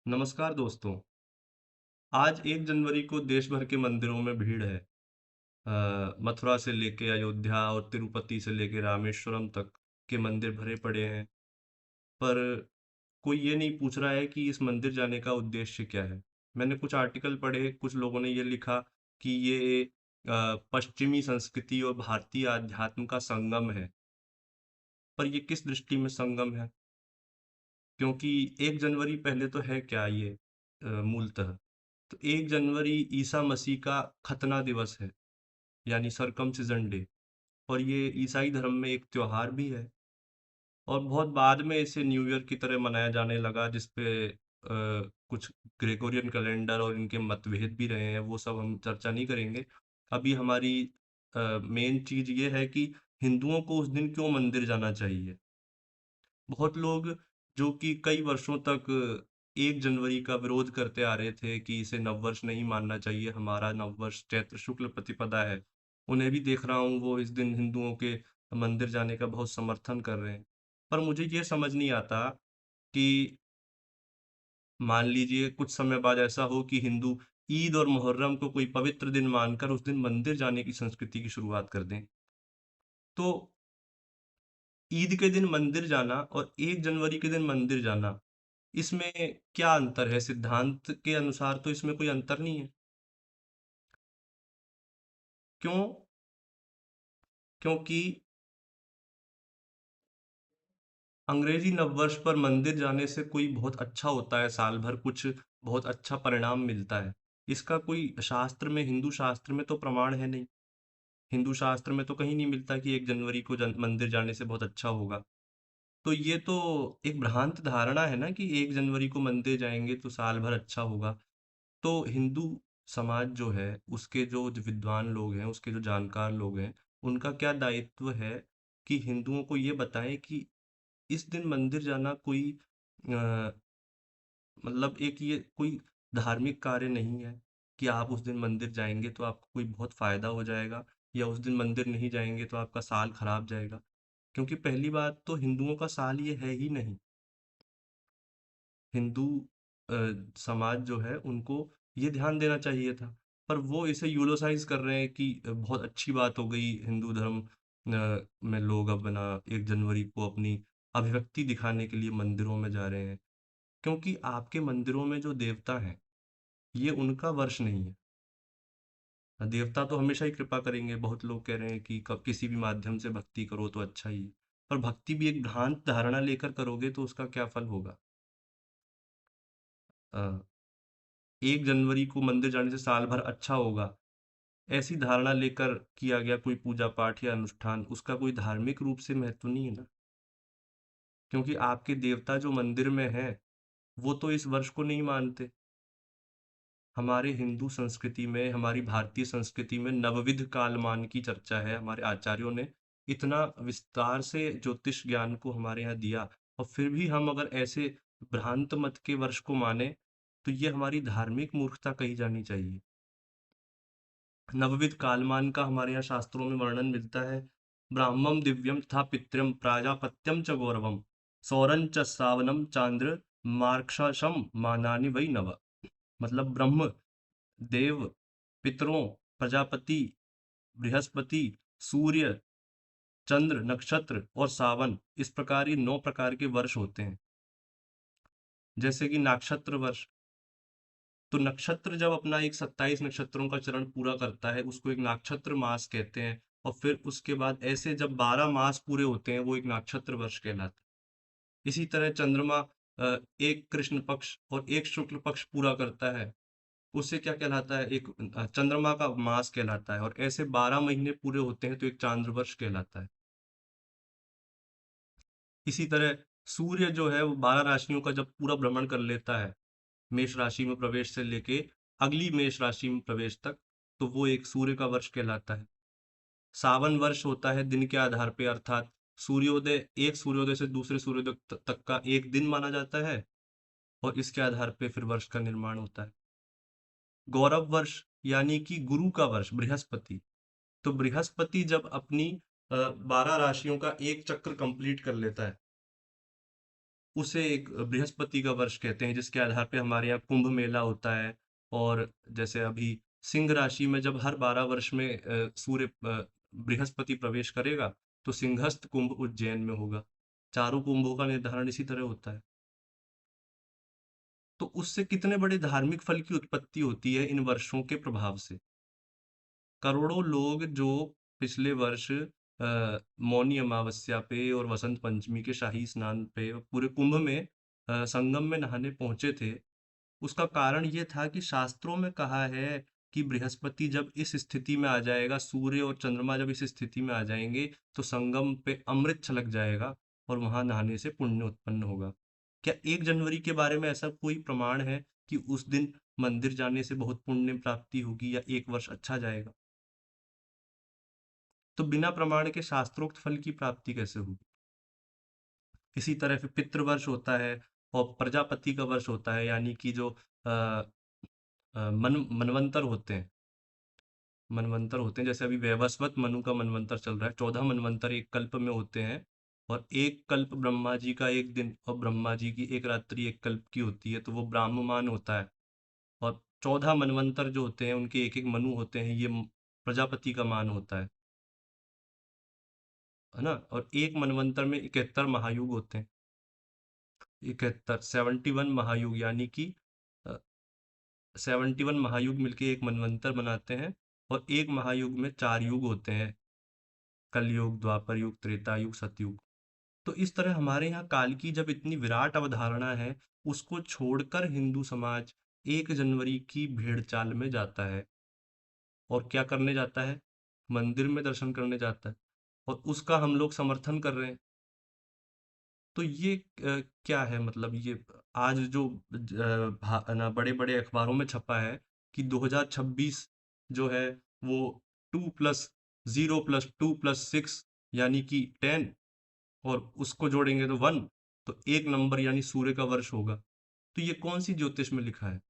नमस्कार दोस्तों। आज 1 जनवरी को देश भर के मंदिरों में भीड़ है। मथुरा से लेके अयोध्या और तिरुपति से लेके रामेश्वरम तक के मंदिर भरे पड़े हैं। पर कोई ये नहीं पूछ रहा है कि इस मंदिर जाने का उद्देश्य क्या है। मैंने कुछ आर्टिकल पढ़े, कुछ लोगों ने ये लिखा कि ये पश्चिमी संस्कृति और भारतीय आध्यात्म का संगम है। पर ये किस दृष्टि में संगम है? क्योंकि 1 जनवरी पहले तो है क्या ये मूलतः? तो 1 जनवरी ईसा मसीह का खतना दिवस है, यानी सरकमसिजन डे। और ये ईसाई धर्म में एक त्योहार भी है और बहुत बाद में इसे न्यू ईयर की तरह मनाया जाने लगा, जिस पे कुछ ग्रेगोरियन कैलेंडर और इनके मतभेद भी रहे हैं, वो सब हम चर्चा नहीं करेंगे। अभी हमारी मेन चीज ये है कि हिंदुओं को उस दिन क्यों मंदिर जाना चाहिए। बहुत लोग जो कि कई वर्षों तक 1 जनवरी का विरोध करते आ रहे थे कि इसे नववर्ष नहीं मानना चाहिए, हमारा नववर्ष चैत्र शुक्ल प्रतिपदा है। उन्हें भी देख रहा हूँ, वो इस दिन हिंदुओं के मंदिर जाने का बहुत समर्थन कर रहे हैं। पर मुझे ये समझ नहीं आता कि मान लीजिए कुछ समय बाद ऐसा हो कि हिंदू ईद और मुहर्रम को कोई पवित्र दिन मानकर उस दिन मंदिर जाने की संस्कृति की शुरुआत कर दें। तो ईद के दिन मंदिर जाना और 1 जनवरी के दिन मंदिर जाना, इसमें क्या अंतर है? सिद्धांत के अनुसार तो इसमें कोई अंतर नहीं है। क्यों? क्योंकि अंग्रेजी नववर्ष पर मंदिर जाने से कोई बहुत अच्छा होता है, साल भर कुछ बहुत अच्छा परिणाम मिलता है। इसका कोई शास्त्र में, हिंदू शास्त्र में तो प्रमाण है नहीं। हिंदू शास्त्र में तो कहीं नहीं मिलता कि 1 जनवरी को मंदिर जाने से बहुत अच्छा होगा। तो ये तो एक भ्रांत धारणा है ना कि 1 जनवरी को मंदिर जाएंगे तो साल भर अच्छा होगा। तो हिंदू समाज जो है, उसके जो विद्वान लोग हैं, उसके जो जानकार लोग हैं, उनका क्या दायित्व है कि हिंदुओं को ये बताएं कि इस दिन मंदिर जाना कोई मतलब एक ये कोई धार्मिक कार्य नहीं है कि आप उस दिन मंदिर जाएंगे तो आपको कोई बहुत फायदा हो जाएगा, या उस दिन मंदिर नहीं जाएंगे तो आपका साल खराब जाएगा। क्योंकि पहली बात तो हिंदुओं का साल ये है ही नहीं। हिंदू अ, समाज जो है उनको ये ध्यान देना चाहिए था, पर वो इसे यूलोसाइज कर रहे हैं कि बहुत अच्छी बात हो गई, हिंदू धर्म में लोग अब ना 1 जनवरी को अपनी अभिव्यक्ति दिखाने के लिए मंदिरों में जा रहे हैं। क्योंकि आपके मंदिरों में जो देवता हैं, ये उनका वर्ष नहीं है। देवता तो हमेशा ही कृपा करेंगे। बहुत लोग कह रहे हैं कि किसी भी माध्यम से भक्ति करो तो अच्छा ही है। पर भक्ति भी एक भ्रांत धारणा लेकर करोगे तो उसका क्या फल होगा? अ, 1 जनवरी को मंदिर जाने से साल भर अच्छा होगा, ऐसी धारणा लेकर किया गया कोई पूजा पाठ या अनुष्ठान, उसका कोई धार्मिक रूप से महत्व नहीं है ना। क्योंकि आपके देवता जो मंदिर में हैं, वो तो इस वर्ष को नहीं मानते। हमारे हिंदू संस्कृति में, हमारी भारतीय संस्कृति में नवविध कालमान की चर्चा है। हमारे आचार्यों ने इतना विस्तार से ज्योतिष ज्ञान को हमारे यहाँ दिया, और फिर भी हम अगर ऐसे भ्रांत मत के वर्ष को माने, तो ये हमारी धार्मिक मूर्खता कही जानी चाहिए। नवविध कालमान का हमारे यहाँ शास्त्रों में वर्णन मिलता है। ब्राह्मम दिव्यम तथा पितरम प्राजापत्यम च गौरवम सौरं च सावनम चांद्र मार्क्षशम मानानि वै नव। मतलब ब्रह्म, देव, पितरों, प्रजापति, बृहस्पति, सूर्य, चंद्र, नक्षत्र और सावन, इस प्रकार ये 9 प्रकार के वर्ष होते हैं। जैसे कि नक्षत्र वर्ष, तो नक्षत्र जब अपना एक 27 नक्षत्रों का चरण पूरा करता है, उसको एक नक्षत्र मास कहते हैं। और फिर उसके बाद ऐसे जब 12 मास पूरे होते हैं, वो एक नक्षत्र वर्ष कहलाता है। इसी तरह चंद्रमा एक कृष्ण पक्ष और एक शुक्ल पक्ष पूरा करता है, उससे क्या कहलाता है? एक चंद्रमा का मास कहलाता है। और ऐसे 12 महीने पूरे होते हैं तो एक चांद्रवर्ष कहलाता है। इसी तरह सूर्य जो है वो 12 राशियों का जब पूरा भ्रमण कर लेता है, मेष राशि में प्रवेश से लेके अगली मेष राशि में प्रवेश तक, तो वो एक सूर्य का वर्ष कहलाता है। सावन वर्ष होता है दिन के आधार पे, अर्थात सूर्योदय, एक सूर्योदय से दूसरे सूर्योदय तक का एक दिन माना जाता है, और इसके आधार पे फिर वर्ष का निर्माण होता है। गौरव वर्ष यानी कि गुरु का वर्ष, बृहस्पति। तो बृहस्पति जब अपनी 12 राशियों का एक चक्र कंप्लीट कर लेता है, उसे एक बृहस्पति का वर्ष कहते हैं, जिसके आधार पे हमारे यहाँ कुंभ मेला होता है। और जैसे अभी सिंह राशि में जब हर 12 वर्ष में सूर्य बृहस्पति प्रवेश करेगा, तो सिंहस्थ कुंभ उज्जैन में होगा। चारों कुंभों का निर्धारण इसी तरह होता है। तो उससे कितने बड़े धार्मिक फल की उत्पत्ति होती है इन वर्षों के प्रभाव से। करोड़ों लोग जो पिछले वर्ष मौनी अमावस्या पे और वसंत पंचमी के शाही स्नान पे पूरे कुंभ में संगम में नहाने पहुंचे थे, उसका कारण ये था कि शास्त्रों में कहा है कि बृहस्पति जब इस स्थिति में आ जाएगा, सूर्य और चंद्रमा जब इस स्थिति में आ जाएंगे, तो संगम पे अमृत छलक जाएगा और वहां नहाने से पुण्य उत्पन्न होगा। क्या 1 जनवरी के बारे में ऐसा कोई प्रमाण है कि उस दिन मंदिर जाने से बहुत पुण्य प्राप्ति होगी या एक वर्ष अच्छा जाएगा? तो बिना प्रमाण के शास्त्रोक्त फल की प्राप्ति कैसे होगी? इसी तरह फिर पितृवर्ष होता है और प्रजापति का वर्ष होता है, यानी कि जो मनवंतर होते हैं। मनवंतर होते हैं, जैसे अभी वैवस्वत मनु का मनवंतर चल रहा है। 14 मनवंतर एक कल्प में होते हैं, और एक कल्प ब्रह्मा जी का एक दिन और ब्रह्मा जी की एक रात्रि एक कल्प की होती है, तो वो ब्राह्ममान होता है। और 14 मनवंतर जो होते हैं उनके एक एक मनु होते हैं, ये प्रजापति का मान होता है ना। और एक मनवंतर में 71 महायुग होते हैं। 71 71 महायुग, यानी कि 71 महायुग मिलके एक मनवंतर बनाते हैं। और एक महायुग में 4 युग होते हैं, कलयुग, द्वापर युग, त्रेता युग, सतयुग। तो इस तरह हमारे यहाँ काल की जब इतनी विराट अवधारणा है, उसको छोड़कर हिंदू समाज 1 जनवरी की भेड़ चाल में जाता है। और क्या करने जाता है? मंदिर में दर्शन करने जाता है, और उसका हम लोग समर्थन कर रहे हैं। तो ये क्या है, मतलब ये आज जो ना बड़े बड़े अखबारों में छपा है कि 2026 जो है वो 2+0+2+6 यानी कि 10, और उसको जोड़ेंगे तो 1, तो 1 नंबर यानी सूर्य का वर्ष होगा। तो ये कौन सी ज्योतिष में लिखा है?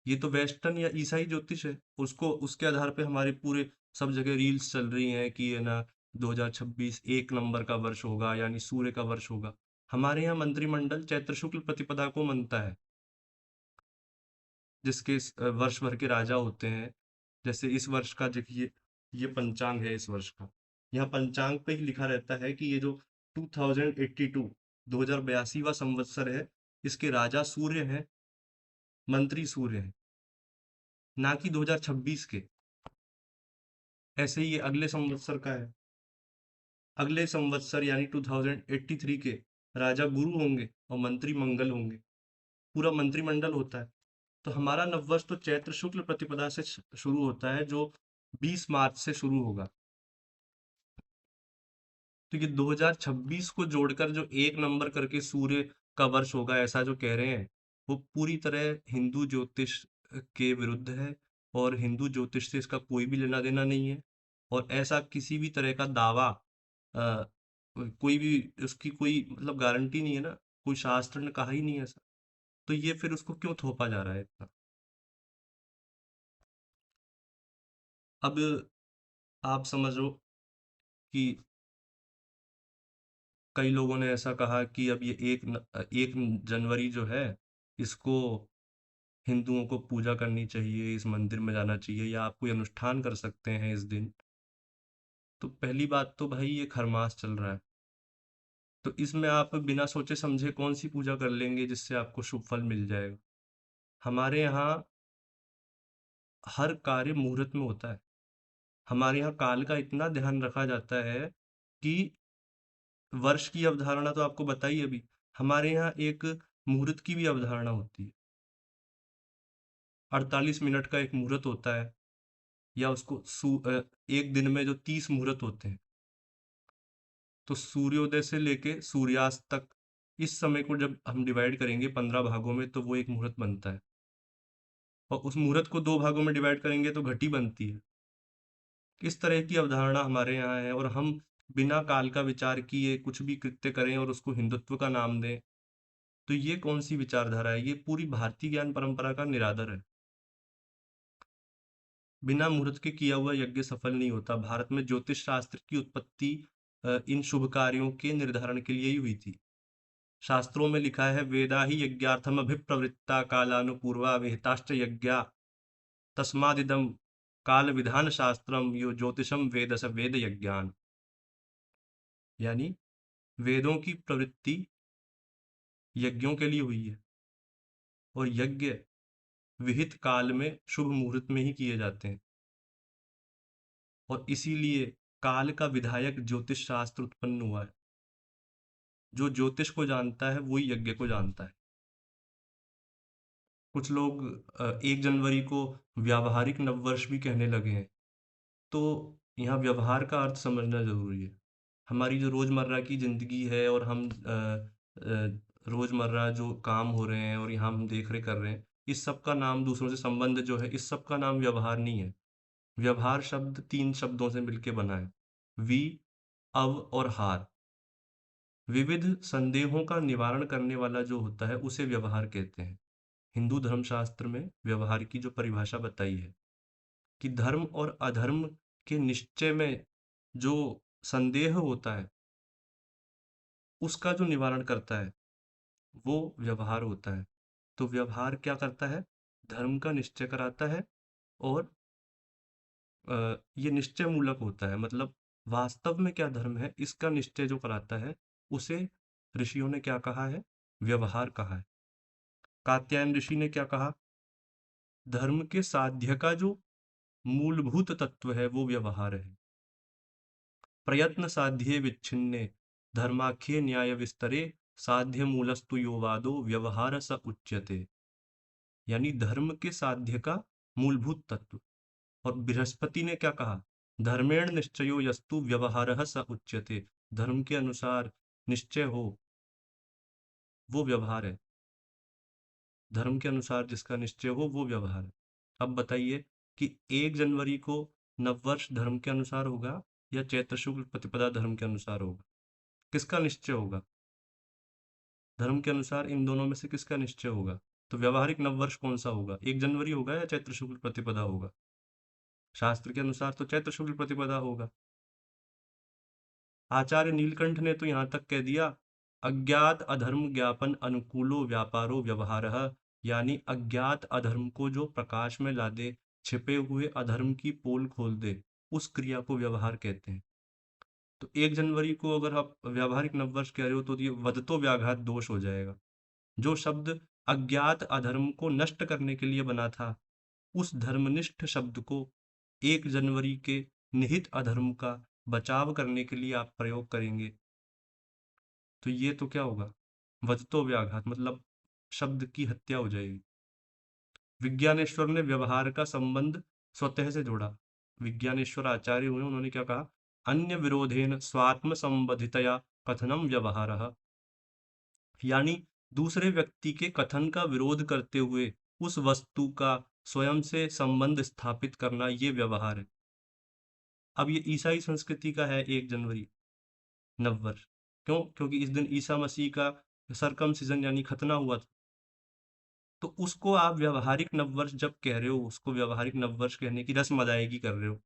ये तो वेस्टर्न या ईसाई ज्योतिष है। उसको उसके आधार पे हमारे पूरे सब जगह रील्स चल रही हैं कि है ना, 2026 1 नंबर का वर्ष होगा यानी सूर्य का वर्ष होगा। हमारे यहाँ मंत्रिमंडल चैत्र शुक्ल प्रतिपदा को मानता है, जिसके वर्ष भर के राजा होते हैं। जैसे इस वर्ष का देखिए, ये पंचांग है इस वर्ष का। यहाँ पंचांग पे ही लिखा रहता है कि ये जो 2082 2082वां संवत्सर है, इसके राजा सूर्य हैं, मंत्री सूर्य हैं, ना कि 2026 के। ऐसे ही ये अगले संवत्सर का है। अगले संवत्सर यानी 2083 के राजा गुरु होंगे और मंत्री मंगल होंगे। पूरा मंत्रिमंडल होता है। तो हमारा नववर्ष तो चैत्र शुक्ल प्रतिपदा से शुरू होता है, जो 20 मार्च से शुरू होगा। तो ये 2026 को जोड़कर जो 1 नंबर करके सूर्य का वर्ष होगा, ऐसा जो कह रहे हैं, वो पूरी तरह हिंदू ज्योतिष के विरुद्ध है। और हिंदू ज्योतिष से इसका कोई भी लेना देना नहीं है। और ऐसा किसी भी तरह का दावा अ, कोई भी उसकी कोई मतलब गारंटी नहीं है ना। कोई शास्त्र ने कहा ही नहीं है ऐसा। तो ये फिर उसको क्यों थोपा जा रहा है इतना? अब आप समझो कि कई लोगों ने ऐसा कहा कि अब ये 1 जनवरी जो है, इसको हिंदुओं को पूजा करनी चाहिए, इस मंदिर में जाना चाहिए, या आप कोई अनुष्ठान कर सकते हैं इस दिन। तो पहली बात तो भाई ये खरमास चल रहा है। तो इसमें आप बिना सोचे समझे कौन सी पूजा कर लेंगे जिससे आपको शुभ फल मिल जाएगा? हमारे यहाँ हर कार्य मुहूर्त में होता है। हमारे यहाँ काल का इतना ध्यान रखा जाता है कि वर्ष की अवधारणा तो आपको बताई अभी। हमारे यहाँ एक मुहूर्त की भी अवधारणा होती है। 48 मिनट का एक मुहूर्त होता है, या उसको एक दिन में जो 30 मुहूर्त होते हैं, तो सूर्योदय से लेके सूर्यास्त तक, इस समय को जब हम डिवाइड करेंगे 15 भागों में, तो वो एक मुहूर्त बनता है। और उस मुहूर्त को 2 भागों में डिवाइड करेंगे तो घटी बनती है। इस तरह की अवधारणा हमारे यहाँ है, और हम बिना काल का विचार किए कुछ भी कृत्य करें और उसको हिंदुत्व का नाम दें, तो ये कौन सी विचारधारा है? ये पूरी भारतीय ज्ञान परंपरा का निरादर है। बिना मुहूर्त के किया हुआ यज्ञ सफल नहीं होता। भारत में ज्योतिष शास्त्र की उत्पत्ति इन शुभ कार्यों के निर्धारण के लिए ही हुई थी। शास्त्रों में लिखा है, वेदा ही यज्ञार्थम अभिप्रवृत्ता कालानुपूर्वा विहिताश्च यज्ञा तस्मादिदम काल विधान शास्त्रम यो ज्योतिषम वेद स वेद यज्ञान। यानी वेदों की प्रवृत्ति यज्ञों के लिए हुई है, और यज्ञ विहित काल में शुभ मुहूर्त में ही किए जाते हैं, और इसीलिए काल का विधायक ज्योतिष शास्त्र उत्पन्न हुआ है। जो ज्योतिष को जानता है वही यज्ञ को जानता है। कुछ लोग 1 जनवरी को व्यावहारिक नववर्ष भी कहने लगे हैं। तो यहाँ व्यवहार का अर्थ समझना जरूरी है। हमारी जो रोजमर्रा की जिंदगी है, और हम रोजमर्रा जो काम हो रहे हैं और यहाँ हम देख रहे कर रहे हैं, इस सब का नाम, दूसरों से संबंध जो है, इस सब का नाम व्यवहार नहीं है। व्यवहार शब्द 3 शब्दों से मिलकर बना है, वि, अव और हार। विविध संदेहों का निवारण करने वाला जो होता है उसे व्यवहार कहते हैं। हिंदू धर्मशास्त्र में व्यवहार की जो परिभाषा बताई है कि धर्म और अधर्म के निश्चय में जो संदेह होता है उसका जो निवारण करता है वो व्यवहार होता है। तो व्यवहार क्या करता है? धर्म का निश्चय कराता है, और ये निश्चय मूलक होता है, मतलब वास्तव में क्या धर्म है इसका निश्चय जो कराता है उसे ऋषियों ने क्या कहा है? व्यवहार कहा है। कात्यायन ऋषि ने क्या कहा? धर्म के साध्य का जो मूलभूत तत्व है वो व्यवहार है। प्रयत्न साध्ये विच्छिन्ने धर्माख्ये न्याय विस्तरे साध्य मूलस्तु यो वादो व्यवहार स उच्यते। यानी धर्म के साध्य का मूलभूत तत्व। और बृहस्पति ने क्या कहा? धर्मेण निश्चयो यस्तु व्यवहारः स उच्यते। धर्म के अनुसार निश्चय हो वो व्यवहार है। धर्म के अनुसार जिसका निश्चय हो वो व्यवहार है। अब बताइए कि 1 जनवरी को नववर्ष धर्म के अनुसार होगा या चैत्र शुक्ल प्रतिपदा धर्म के अनुसार होगा? किसका निश्चय होगा? धर्म के अनुसार इन दोनों में से किसका निश्चय होगा? तो व्यावहारिक नववर्ष कौन सा होगा? 1 जनवरी होगा या चैत्र शुक्ल प्रतिपदा होगा? शास्त्र के अनुसार तो चैत्र शुक्ल प्रतिपदा होगा। आचार्य नीलकंठ ने तो यहाँ तक कह दिया, अज्ञात अधर्म ज्ञापन अनुकूलो व्यापारो व्यवहारः। यानी अज्ञात अधर्म को जो प्रकाश में ला दे, छिपे हुए अधर्म की पोल खोल दे, उस क्रिया को व्यवहार कहते हैं। तो 1 जनवरी को अगर आप व्यावहारिक नववर्ष कह रहे हो तो ये वदतो व्याघात दोष हो जाएगा। जो शब्द अज्ञात अधर्म को नष्ट करने के लिए बना था, उस धर्मनिष्ठ शब्द को 1 जनवरी के निहित अधर्म का बचाव करने के लिए आप प्रयोग करेंगे, तो ये तो क्या होगा? वदतो व्याघात, मतलब शब्द की हत्या हो जाएगी। विज्ञानेश्वर ने व्यवहार का संबंध स्वतः से जोड़ा। विज्ञानेश्वर आचार्य हुए, उन्होंने क्या कहा? अन्य विरोधेन स्वात्म संबंधितया कथनम व्यवहारः। यानी दूसरे व्यक्ति के कथन का विरोध करते हुए उस वस्तु का स्वयं से संबंध स्थापित करना, ये व्यवहार है। अब ये ईसाई संस्कृति का है 1 जनवरी नववर्ष। क्यों? क्योंकि इस दिन ईसा मसीह का सरकमसिजन यानी खतना हुआ था। तो उसको आप व्यावहारिक नववर्ष जब कह रहे हो, उसको व्यावहारिक नववर्ष कहने की रस्म अदायगी कर रहे हो,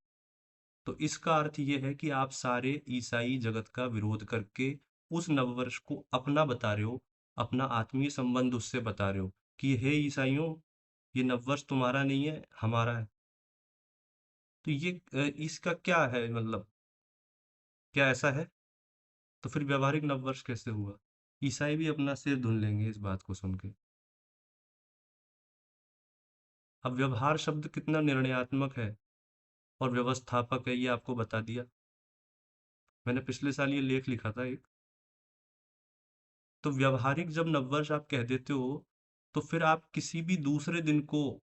तो इसका अर्थ ये है कि आप सारे ईसाई जगत का विरोध करके उस नववर्ष को अपना बता रहे हो, अपना आत्मीय संबंध उससे बता रहे हो कि हे ईसाइयों, ये नववर्ष तुम्हारा नहीं है, हमारा है। तो ये इसका क्या है मतलब? क्या ऐसा है? तो फिर व्यावहारिक नववर्ष कैसे हुआ? ईसाई भी अपना सिर धुन लेंगे इस बात को सुन के। अब व्यवहार शब्द कितना निर्णयात्मक है और व्यवस्थापक है, ये आपको बता दिया। मैंने पिछले साल ये लेख लिखा था एक। तो व्यवहारिक जब नववर्ष आप कह देते हो, तो फिर आप किसी भी दूसरे दिन को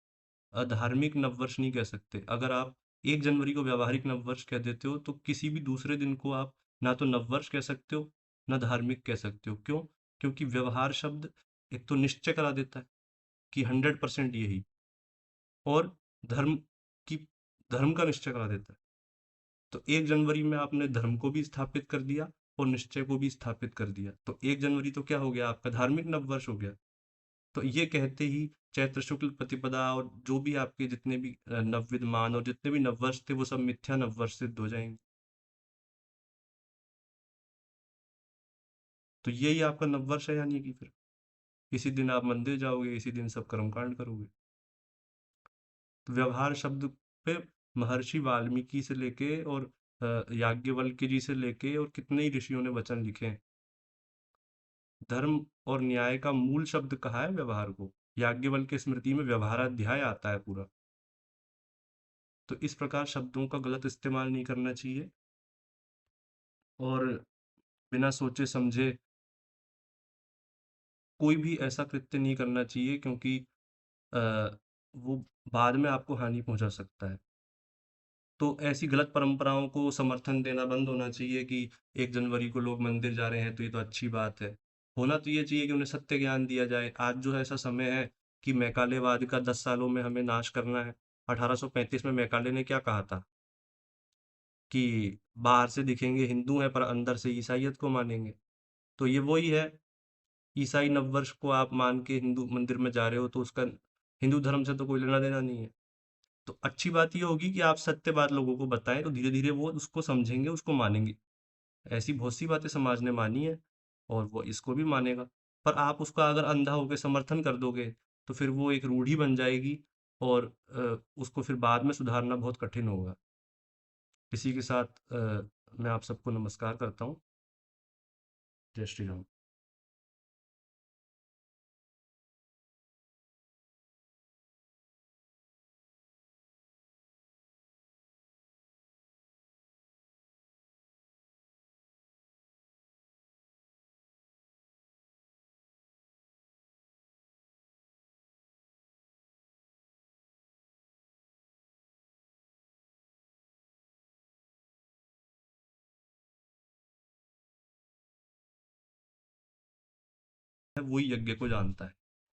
धार्मिक नववर्ष नहीं कह सकते। अगर आप 1 जनवरी को व्यावहारिक नववर्ष कह देते हो, तो किसी भी दूसरे दिन को आप ना तो नववर्ष कह सकते हो, ना धार्मिक कह सकते हो। क्यों? क्योंकि व्यवहार शब्द एक तो निश्चय करा देता है कि 100% यही, और धर्म की धर्म का निश्चय करा देता है। तो 1 जनवरी में आपने धर्म को भी स्थापित कर दिया और निश्चय को भी स्थापित कर दिया। तो 1 जनवरी तो क्या हो गया? आपका धार्मिक नववर्ष हो गया। तो ये कहते ही चैत्र शुक्ल प्रतिपदा और जो भी आपके जितने भी नवविद्यमान और जितने भी नववर्ष थे वो सब मिथ्या नववर्ष सिद्ध हो जाएंगे। तो यही आपका नववर्ष है, यानी कि फिर इसी दिन आप मंदिर जाओगे, इसी दिन सब कर्मकांड करोगे। तो व्यवहार शब्द पे महर्षि वाल्मीकि से लेके और याज्ञवल्क्य जी से लेके और कितने ही ऋषियों ने वचन लिखे हैं। धर्म और न्याय का मूल शब्द कहा है व्यवहार को। याज्ञवल्क्य स्मृति में व्यवहाराध्याय आता है पूरा। तो इस प्रकार शब्दों का गलत इस्तेमाल नहीं करना चाहिए और बिना सोचे समझे कोई भी ऐसा कृत्य नहीं करना चाहिए, क्योंकि अ, वो बाद में आपको हानि पहुंचा सकता है। तो ऐसी गलत परंपराओं को समर्थन देना बंद होना चाहिए कि 1 जनवरी को लोग मंदिर जा रहे हैं तो ये तो अच्छी बात है। होना तो ये चाहिए कि उन्हें सत्य ज्ञान दिया जाए। आज जो है ऐसा समय है कि मैकालेवाद का 10 सालों में हमें नाश करना है। 1835 में मैकाले ने क्या कहा था कि बाहर से दिखेंगे हिंदू हैं पर अंदर से ईसाइयत को मानेंगे। तो ये वही है, ईसाई नववर्ष को आप मान के हिंदू मंदिर में जा रहे हो तो उसका हिंदू धर्म से तो कोई लेना देना नहीं है। तो अच्छी बात ये होगी कि आप सत्य बात लोगों को बताएं तो धीरे धीरे वो उसको समझेंगे, उसको मानेंगे। ऐसी बहुत सी बातें समाज ने मानी है और वो इसको भी मानेगा। पर आप उसका अगर अंधा होकर समर्थन कर दोगे तो फिर वो एक रूढ़ी बन जाएगी और उसको फिर बाद में सुधारना बहुत कठिन होगा। इसी के साथ मैं आप सबको नमस्कार करता हूँ। जय श्री राम। वही यज्ञ को जानता है।